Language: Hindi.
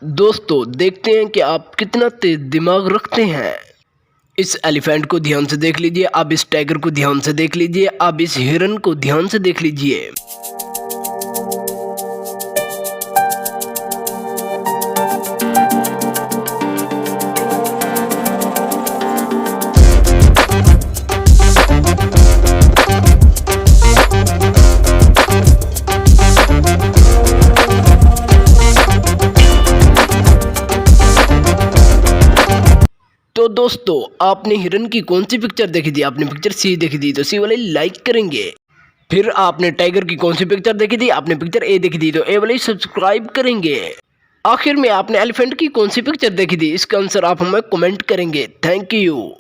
दोस्तों देखते हैं कि आप कितना तेज दिमाग रखते हैं। इस एलिफेंट को ध्यान से देख लीजिए, अब इस टाइगर को ध्यान से देख लीजिए, अब इस हिरन को ध्यान से देख लीजिए। तो दोस्तों आपने हिरन की कौन सी पिक्चर देखी थी? आपने पिक्चर सी देखी थी तो सी वाले लाइक करेंगे। फिर आपने टाइगर की कौन सी पिक्चर देखी थी? आपने पिक्चर ए देखी थी तो ए वाले सब्सक्राइब करेंगे। आखिर में आपने एलिफेंट की कौन सी पिक्चर देखी थी? इसका आंसर आप हमें कमेंट करेंगे। Thank you.